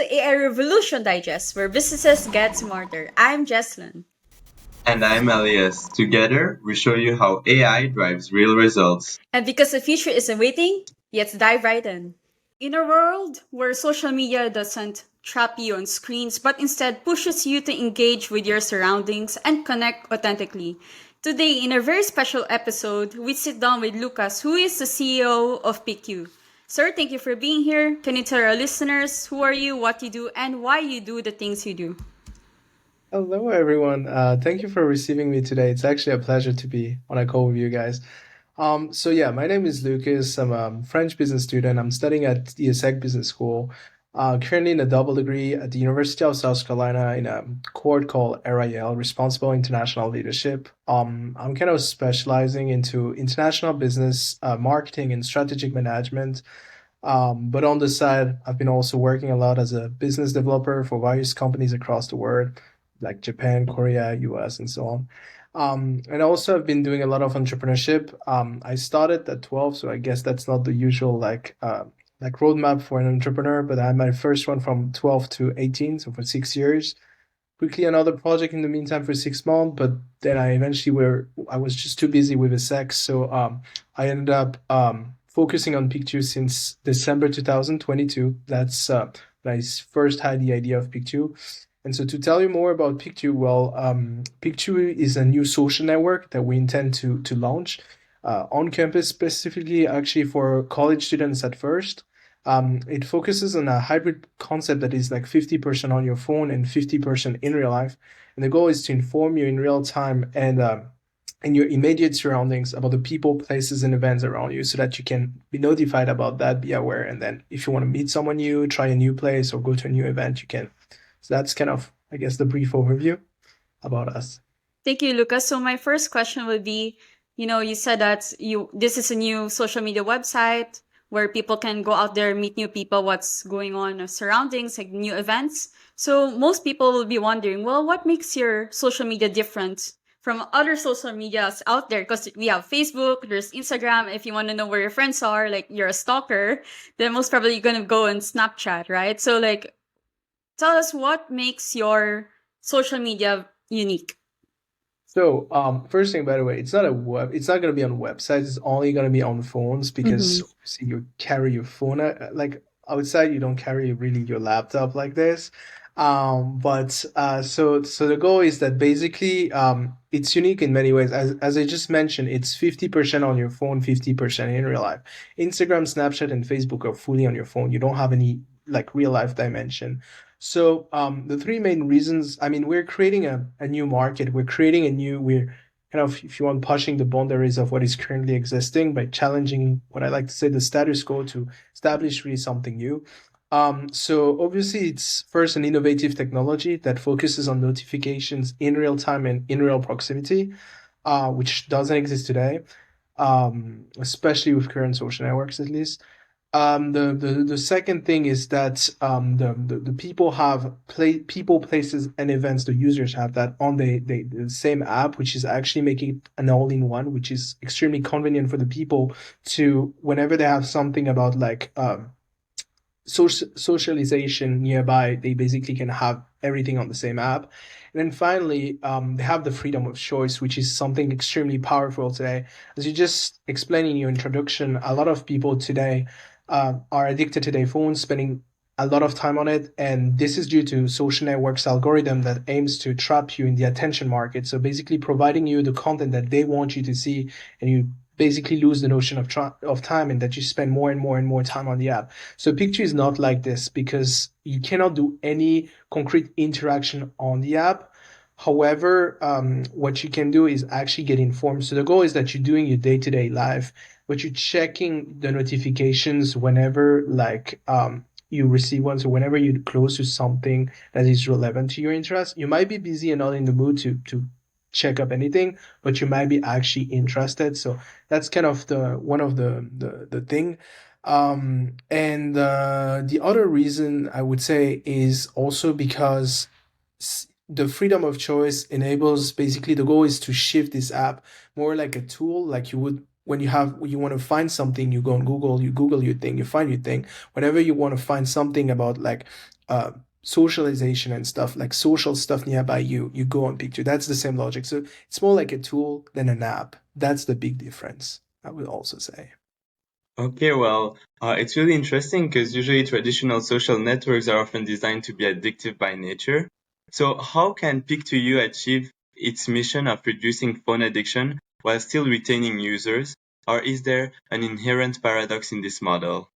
to AI Revolution Digest, where businesses get smarter. I'm Jesslyn. And I'm Elias. Together, we show you how AI drives real results. And because the future isn't waiting, let's dive right in. In a world where social media doesn't trap you on screens, but instead pushes you to engage with your surroundings and connect authentically. Today, in a very special episode, we sit down with Lucas, who is the CEO of PeakTew. Sir, thank you for being here. Can you tell our listeners who are you, what you do, and why you do the things you do? Hello, everyone. Thank you for receiving me today. It's actually a pleasure to be on a call with you guys. My name is Lucas. I'm a French business student. I'm studying at the 𝐬𝐮𝐬𝐫𝐠𝐞 Business School. Currently in a double degree at the University of South Carolina in a course called 𝐟𝐨𝐫𝐸L, Responsible International Leadership. I'm kind of specializing into international business, marketing, and strategic management. But on the side, I've been also working a lot as a business developer for various companies across the world, like Japan, Korea, US, and so on. And also I've been doing a lot of entrepreneurship. I started at 12, so I guess that's not the usual like roadmap for an entrepreneur, but I had my first one from 12 to 18, so for 6 years. Quickly another project in the meantime for 6 months, but then I was just too busy with the sex, so I ended up focusing on PeakTew since December 2022. That's when I first had the idea of PeakTew. And so to tell you more about PeakTew, PeakTew is a new social network that we intend to launch on campus, specifically actually for college students at first. It focuses on a hybrid concept that is like 50% on your phone and 50% in real life. And the goal is to inform you in real time and in your immediate surroundings about the people, places, and events around you so that you can be notified about that, be aware. And then if you want to meet someone new, try a new place, or go to a new event, you can. So that's kind of, I guess, the brief overview about us. Thank you, Lucas. So my first question would be, you said that this is a new social media website where people can go out there, meet new people, what's going on, surroundings, like new events. So most people will be wondering, well, what makes your social media different from other social medias out there? Because we have Facebook, there's Instagram. If you want to know where your friends are, like you're a stalker, then most probably you're going to go on Snapchat, right? So like, tell us what makes your social media unique. So, first thing, by the way, it's not going to be on websites. It's only going to be on phones because obviously you carry your phone. Like outside, you don't carry really your laptop like this. So the goal is that basically, it's unique in many ways. As I just mentioned, it's 50% on your phone, 50% in real life. Instagram, Snapchat, and Facebook are fully on your phone. You don't have any like real life dimension. So the three main reasons, I mean, we're creating a new market. We're kind of, if you want, pushing the boundaries of what is currently existing by challenging what I like to say the status quo to establish really something new. So obviously it's first an innovative technology that focuses on notifications in real time and in real proximity, which doesn't exist today, especially with current social networks at least. The second thing is that the people have people, places, and events. The users have that on the same app, which is actually making it an all-in-one, which is extremely convenient for the people to whenever they have something about like socialization nearby, they basically can have everything on the same app. And then finally, they have the freedom of choice, which is something extremely powerful today. As you just explained in your introduction, a lot of people today are addicted to their phones, spending a lot of time on it. And this is due to social networks algorithm that aims to trap you in the attention market. So basically providing you the content that they want you to see, and you basically lose the notion of time, and that you spend more and more and more time on the app. So PeakTew is not like this because you cannot do any concrete interaction on the app. However, what you can do is actually get informed. So the goal is that you're doing your day-to-day life, but you're checking the notifications whenever you receive one. So whenever you're close to something that is relevant to your interest, you might be busy and not in the mood to check up anything, but you might be actually interested. So that's kind of one of the thing. And the other reason I would say is also because the freedom of choice enables, basically the goal is to shift this app more like a tool, like you would when you want to find something, you go on Google, you Google your thing, you find your thing. Whenever you want to find something about like socialization and stuff, like social stuff nearby you, you go on PeakTew. That's the same logic. So it's more like a tool than an app. That's the big difference, I would also say. Okay, well, it's really interesting because usually traditional social networks are often designed to be addictive by nature. So how can PeakTew achieve its mission of reducing phone addiction while still retaining users? Or is there an inherent paradox in this model?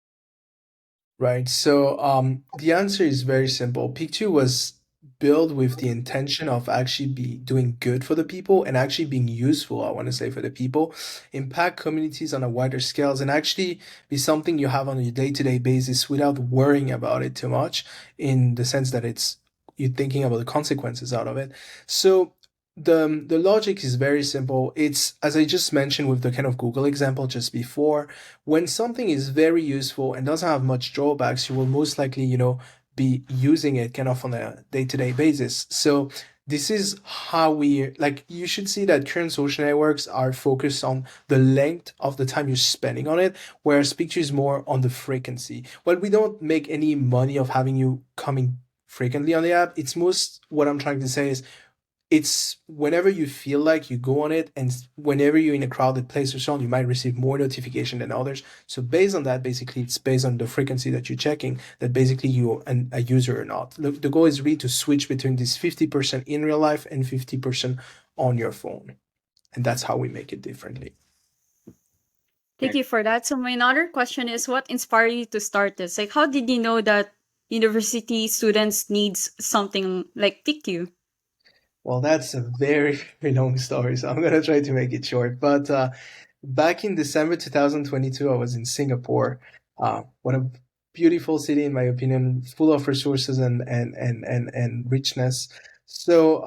Right. So the answer is very simple. PeakTew was built with the intention of actually be doing good for the people and actually being useful, I want to say, for the people, impact communities on a wider scales, and actually be something you have on a day-to-day basis without worrying about it too much, in the sense that it's you're thinking about the consequences out of it. So the logic is very simple. It's, as I just mentioned with the kind of Google example just before, when something is very useful and doesn't have much drawbacks, you will most likely, be using it kind of on a day-to-day basis. So this is how we, like, you should see that current social networks are focused on the length of the time you're spending on it, whereas PeakTew is more on the frequency. Well, we don't make any money of having you coming frequently on the app. It's most, what I'm trying to say is, it's whenever you feel like you go on it, and whenever you're in a crowded place or so on, you might receive more notification than others. So based on that, basically, it's based on the frequency that you're checking that basically you're a user or not. The goal is really to switch between this 50% in real life and 50% on your phone. And that's how we make it differently. Thank you for that. So my another question is, what inspired you to start this? Like, how did you know that university students needs something like PeakTew? Well, that's a very, very long story, so I'm gonna try to make it short. But back in December 2022, I was in Singapore. What a beautiful city, in my opinion, full of resources and richness. So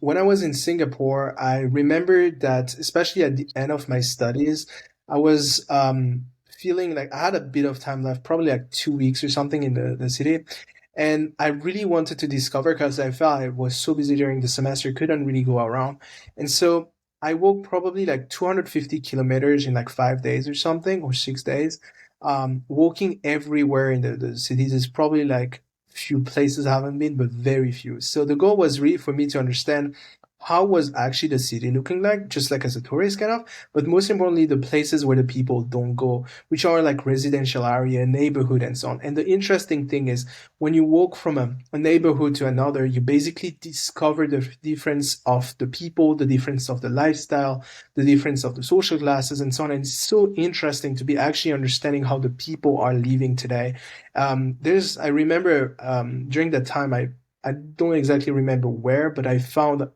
when I was in Singapore, I remembered that, especially at the end of my studies, I was feeling like I had a bit of time left, probably like 2 weeks or something in the city. And I really wanted to discover, because I felt I was so busy during the semester, couldn't really go around. And so I walked probably like 250 kilometers in like 5 days or something, or 6 days. Walking everywhere in the cities is probably like few places I haven't been, but very few. So the goal was really for me to understand how was actually the city looking like, just like as a tourist kind of, but most importantly, the places where the people don't go, which are like residential area, neighborhood, and so on. And the interesting thing is, when you walk from a neighborhood to another, you basically discover the difference of the people, the difference of the lifestyle, the difference of the social classes, and so on. And it's so interesting to be actually understanding how the people are living today. I remember during that time, I don't exactly remember where, but I found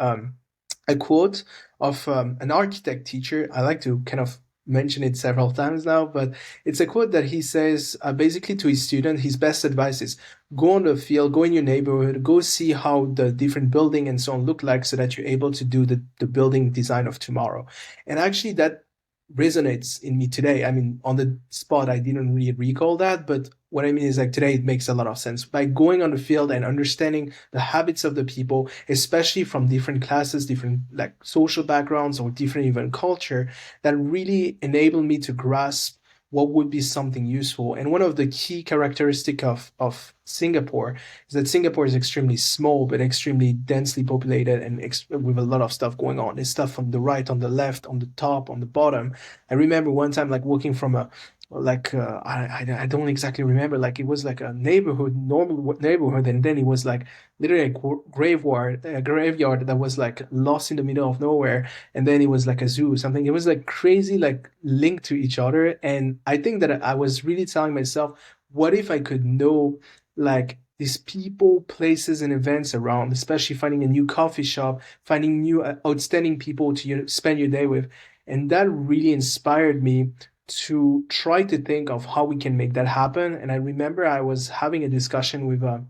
a quote of an architect teacher. I like to kind of mention it several times now, but it's a quote that he says basically to his student. His best advice is, go on the field, go in your neighborhood, go see how the different building and so on look like, so that you're able to do the building design of tomorrow. And actually that resonates in me today. I mean, on the spot, I didn't really recall that, but what I mean is, like, today it makes a lot of sense. By going on the field and understanding the habits of the people, especially from different classes, different like social backgrounds, or different even culture, that really enabled me to grasp what would be something useful. And one of the key characteristics of Singapore is that Singapore is extremely small, but extremely densely populated, and with a lot of stuff going on. There's stuff on the right, on the left, on the top, on the bottom. I remember one time, like, walking from I don't exactly remember, like, it was like a normal neighborhood, and then it was like literally a graveyard that was like lost in the middle of nowhere, and then it was like a zoo or something. It was like crazy, like linked to each other. And I think that I was really telling myself, what if I could know, like, these people, places, and events around, especially finding a new coffee shop, finding new outstanding people to spend your day with. And that really inspired me to try to think of how we can make that happen. And I remember I was having a discussion with a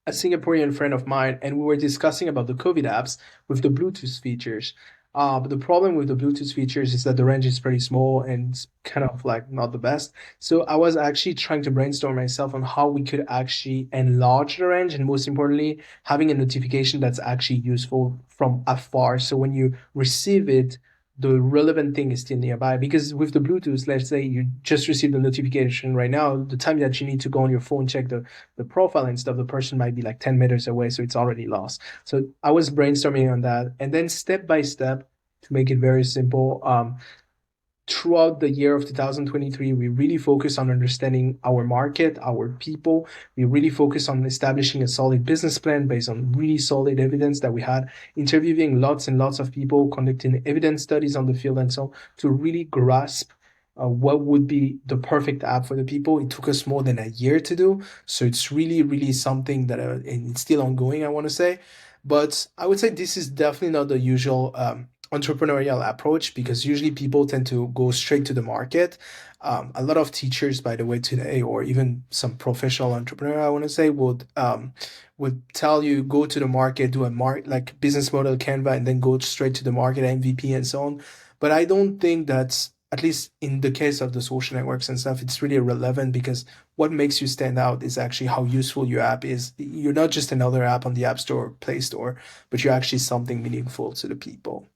Singaporean friend of mine, and we were discussing about the COVID apps with the Bluetooth features. But the problem with the Bluetooth features is that the range is pretty small and it's kind of like not the best. So I was actually trying to brainstorm myself on how we could actually enlarge the range, and most importantly, having a notification that's actually useful from afar. So when you receive it, the relevant thing is still nearby. Because with the Bluetooth, let's say you just received a notification right now, the time that you need to go on your phone, check the profile and stuff, the person might be like 10 meters away, so it's already lost. So I was brainstorming on that. And then step by step, to make it very simple, throughout the year of 2023, we really focus on understanding our market, our people. We really focus on establishing a solid business plan based on really solid evidence that we had, interviewing lots and lots of people, conducting evidence studies on the field and so on, to really grasp what would be the perfect app for the people. It took us more than a year to do. So it's really, really something that and it's still ongoing, I want to say. But I would say this is definitely not the usual entrepreneurial approach, because usually people tend to go straight to the market. A lot of teachers, by the way, today, or even some professional entrepreneur, I want to say, would tell you go to the market, do a like business model Canva, and then go straight to the market, MVP and so on. But I don't think that's, at least in the case of the social networks and stuff, it's really relevant, because what makes you stand out is actually how useful your app is. You're not just another app on the App Store or Play Store, but you're actually something meaningful to the people.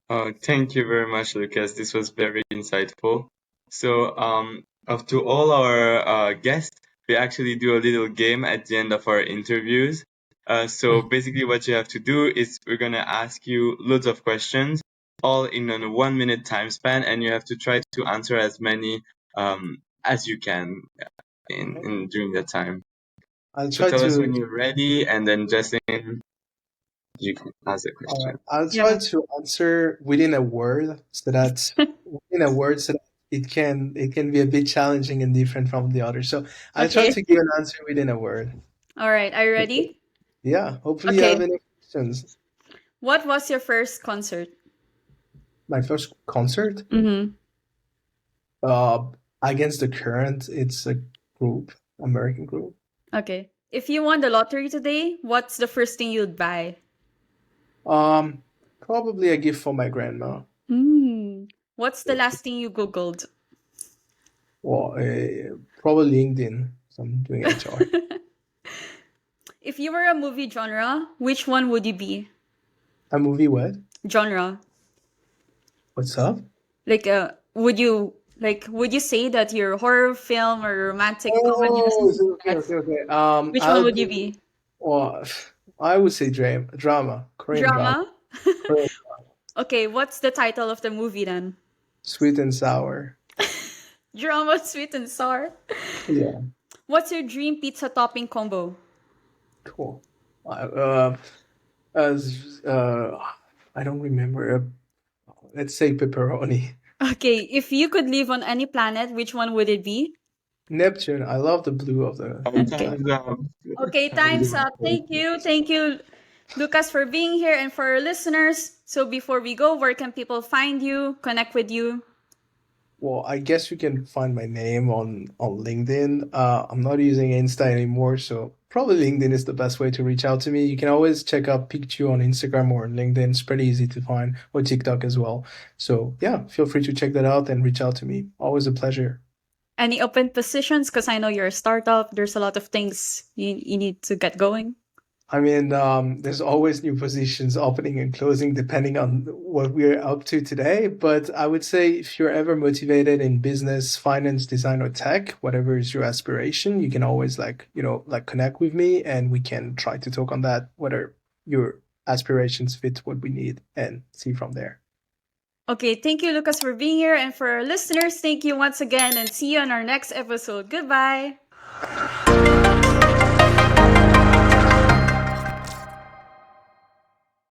Thank you very much, Lucas. This was very insightful. So, to all our guests, we actually do a little game at the end of our interviews. So basically what you have to do is we're going to ask you loads of questions, all in a 1 minute time span, and you have to try to answer as many as you can in during that time. I'll So try tell us to when you're ready, and then Justin, you can ask the question. I'll try Yeah. to answer within a word, so that it can be a bit challenging and different from the other. So I'll try Okay. to give an answer within a word. All right. Are you ready? Yeah, hopefully you Okay. have any questions. What was your first concert? My first concert, Mm-hmm. Against the Current. It's a group, American group. Okay. If you won the lottery today, what's the first thing you'd buy? Probably a gift for my grandma. What's the last thing you Googled? Well, probably LinkedIn. So I'm doing HR. If you were a movie genre, which one would you be? A movie what? Genre. What's up? Like, would you say that you're a horror film or romantic comedy? Oh, okay. Which one would you be? Well, I would say drama, Korean drama. Drama? Okay, what's the title of the movie then? Sweet and sour. Drama, sweet and sour. Yeah, What's your dream pizza topping combo? cool. I don't remember. Let's say pepperoni. Okay, if you could live on any planet, which one would it be? Neptune. I love the blue of the. Okay, time's up. Thank you, Lucas, for being here, and for our listeners. So before we go, where can people find you, connect with you? Well, I guess you can find my name on LinkedIn. I'm not using Insta anymore, so probably LinkedIn is the best way to reach out to me. You can always check out PeakTew on Instagram or on LinkedIn. It's pretty easy to find, or TikTok as well. So yeah, feel free to check that out and reach out to me. Always a pleasure. Any open positions? Because I know you're a startup. There's a lot of things you need to get going. I mean, there's always new positions opening and closing depending on what we're up to today. But I would say if you're ever motivated in business, finance, design, or tech, whatever is your aspiration, you can always connect with me, and we can try to talk on that, whether your aspirations fit what we need, and see from there. Okay, thank you, Lucas, for being here. And for our listeners, thank you once again, and see you on our next episode. Goodbye.